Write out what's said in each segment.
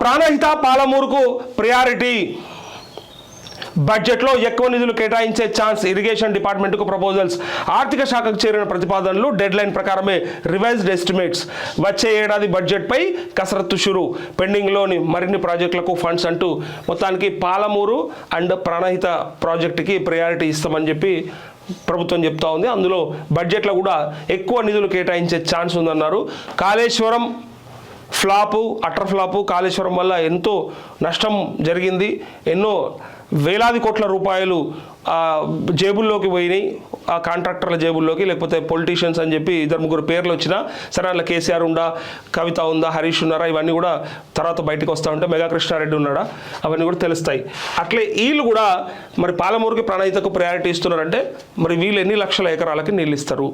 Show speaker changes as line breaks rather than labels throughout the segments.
Pranahita పాలమూరుకు priority బడ్జెట్లో ఎక్కువ నిధులు కేటాయించే ఛాన్స్ ఇరిగేషన్ డిపార్ట్మెంట్కు ప్రపోజల్స్ ఆర్థిక శాఖకు చేరిన ప్రతిపాదనలు డెడ్లైన్ ప్రకారమే రివైజ్డ్ ఎస్టిమేట్స్ వచ్చే ఏడాది బడ్జెట్పై కసరత్తు షురు పెండింగ్లోని మరిన్ని ప్రాజెక్టులకు ఫండ్స్ అంటూ మొత్తానికి పాలమూరు అండ్ ప్రాణహిత ప్రాజెక్టుకి ప్రయారిటీ ఇస్తామని చెప్పి ప్రభుత్వం చెప్తా ఉంది. అందులో బడ్జెట్లో కూడా ఎక్కువ నిధులు కేటాయించే ఛాన్స్ ఉందన్నారు. Kaleshwaram flop utter flop Kaleshwaram వల్ల ఎంతో నష్టం జరిగింది. ఎన్నో వేలాది కోట్ల రూపాయలు జేబుల్లోకి పోయినాయి, ఆ కాంట్రాక్టర్ల జేబుల్లోకి, లేకపోతే పొలిటీషియన్స్ అని చెప్పి ఇద్దరు ముగ్గురు పేర్లు వచ్చినా సరే అందులో కేసీఆర్ ఉందా, కవిత ఉందా, హరీష్ ఉన్నారా, ఇవన్నీ కూడా తర్వాత బయటకు వస్తూ ఉంటే మెగా కృష్ణారెడ్డి ఉన్నాడా అవన్నీ కూడా తెలుస్తాయి. అట్లే వీళ్ళు కూడా మరి పాలమూరుకి ప్రణాళికకు ప్రయారిటీ ఇస్తున్నారంటే మరి వీళ్ళు ఎన్ని లక్షల ఎకరాలకి నీళ్ళు ఇస్తారు?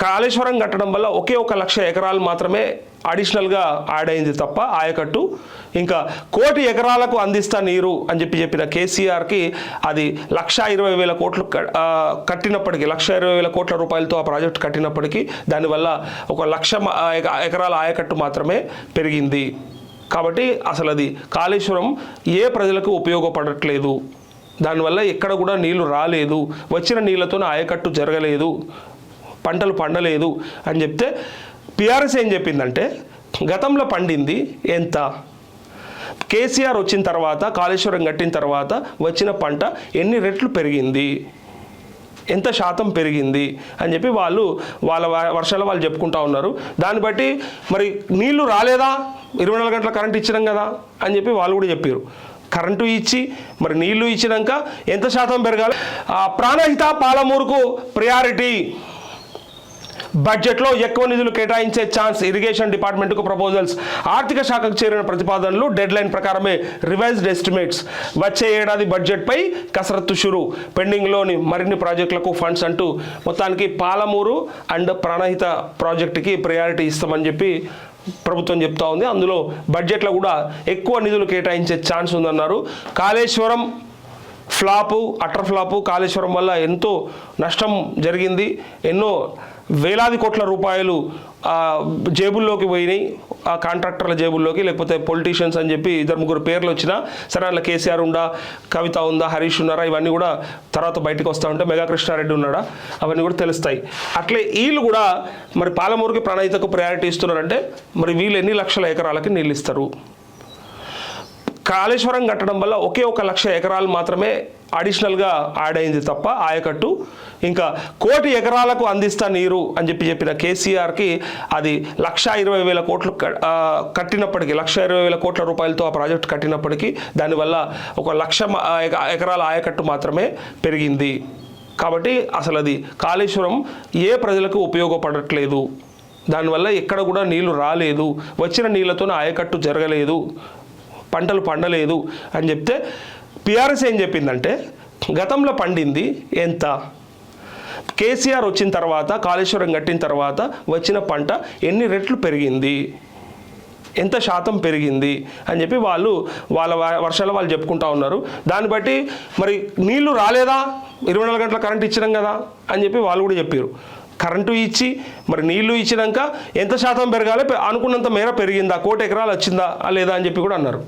కాళేశ్వరం కట్టడం వల్ల ఒకే 1,00,000 ఎకరాలు మాత్రమే అడిషనల్గా యాడ్ అయింది తప్ప ఆయకట్టు ఇంకా 1,00,00,000 ఎకరాలకు అందిస్తా నీరు అని చెప్పిన కేసీఆర్కి అది 1,20,000 కోట్లు కట్టినప్పటికీ 1,20,000 కోట్ల రూపాయలతో ఆ ప్రాజెక్టు కట్టినప్పటికీ దానివల్ల 1,00,000 ఎకరాల ఆయకట్టు మాత్రమే పెరిగింది. కాబట్టి అసలు అది కాళేశ్వరం ఏ ప్రజలకు ఉపయోగపడట్లేదు, దానివల్ల ఎక్కడ కూడా నీళ్లు రాలేదు, వచ్చిన నీళ్లతో ఆయకట్టు జరగలేదు, పంటలు పండలేదు అని చెప్తే పిఆర్ఎస్ ఏం చెప్పిందంటే గతంలో పండింది ఎంత, కేసీఆర్ వచ్చిన తర్వాత కాళేశ్వరం కట్టిన తర్వాత వచ్చిన పంట ఎన్ని రెట్లు పెరిగింది, ఎంత శాతం పెరిగింది అని చెప్పి వాళ్ళ వర్షాలు వాళ్ళు చెప్పుకుంటా ఉన్నారు. దాన్ని బట్టి మరి నీళ్లు రాలేదా, 24 గంటల కరెంట్ ఇచ్చినాం కదా అని చెప్పి వాళ్ళు కూడా చెప్పారు. కరెంటు ఇచ్చి మరి నీళ్లు ఇచ్చినాక ఎంత శాతం పెరగాలి? ప్రాణహిత పాలమూరుకు ప్రయారిటీ బడ్జెట్లో ఎక్కువ నిధులు కేటాయించే ఛాన్స్ ఇరిగేషన్ డిపార్ట్మెంట్కు ప్రపోజల్స్ ఆర్థిక శాఖకు చేరిన ప్రతిపాదనలు డెడ్లైన్ ప్రకారమే రివైజ్డ్ ఎస్టిమేట్స్ వచ్చే ఏడాది బడ్జెట్పై కసరత్తు షురు పెండింగ్లోని మరిన్ని ప్రాజెక్టులకు ఫండ్స్ అంటూ మొత్తానికి పాలమూరు అండ్ ప్రాణహిత ప్రాజెక్టుకి ప్రయారిటీ ఇస్తామని చెప్పి ప్రభుత్వం చెప్తా ఉంది. అందులో బడ్జెట్లో కూడా ఎక్కువ నిధులు కేటాయించే ఛాన్స్ ఉందన్నారు. Kaleshwaram flop utter flop Kaleshwaram వల్ల ఎంతో నష్టం జరిగింది, ఎన్నో వేలాది కోట్ల రూపాయలు జేబుల్లోకి పోయినాయి, ఆ కాంట్రాక్టర్ల జేబుల్లోకి, లేకపోతే పొలిటీషియన్స్ అని చెప్పి ఇద్దరు ముగ్గురు పేర్లు వచ్చినా సరే అందులో కేసీఆర్ ఉందా, కవిత ఉందా, హరీష్ ఉన్నారా, ఇవన్నీ కూడా తర్వాత బయటకు వస్తూ ఉంటే మెగా కృష్ణారెడ్డి ఉన్నాడా అవన్నీ కూడా తెలుస్తాయి. అట్లే వీళ్ళు కూడా మరి పాలమూరుకి ప్రణాళికకు ప్రయారిటీ ఇస్తున్నారంటే మరి వీళ్ళు ఎన్ని లక్షల ఎకరాలకి నీళ్ళు ఇస్తారు? కాళేశ్వరం కట్టడం వల్ల ఒకే 1,00,000 ఎకరాలు మాత్రమే అడిషనల్గా యాడ్ అయింది తప్ప ఆయకట్టు ఇంకా 1,00,00,000 ఎకరాలకు అందిస్తా నీరు అని చెప్పిన కేసీఆర్కి అది 1,20,000 కోట్లు కట్టినప్పటికీ 1,20,000 కోట్ల రూపాయలతో ఆ ప్రాజెక్టు కట్టినప్పటికీ దానివల్ల 1,00,000 ఎకరాల ఆయకట్టు మాత్రమే పెరిగింది. కాబట్టి అసలు అది కాళేశ్వరం ఏ ప్రజలకు ఉపయోగపడట్లేదు, దానివల్ల ఎక్కడ కూడా నీళ్లు రాలేదు, వచ్చిన నీళ్లతో ఆయకట్టు జరగలేదు, పంటలు పండలేదు అని చెప్తే పిఆర్ఎస్ ఏం చెప్పిందంటే గతంలో పండింది ఎంత, కేసీఆర్ వచ్చిన తర్వాత కాళేశ్వరం కట్టిన తర్వాత వచ్చిన పంట ఎన్ని రెట్లు పెరిగింది, ఎంత శాతం పెరిగింది అని చెప్పి వాళ్ళ వర్షాలు వాళ్ళు చెప్పుకుంటా ఉన్నారు. దాన్ని బట్టి మరి నీళ్లు రాలేదా, 24 గంటల కరెంట్ ఇచ్చినాం కదా అని చెప్పి వాళ్ళు కూడా చెప్పారు. కరెంటు ఇచ్చి మరి నీళ్లు ఇచ్చినాక ఎంత శాతం పెరగాలి, అనుకున్నంత మేర పెరిగిందా, 1,00,00,000 ఎకరాలు వచ్చిందా లేదా అని చెప్పి కూడా అన్నారు.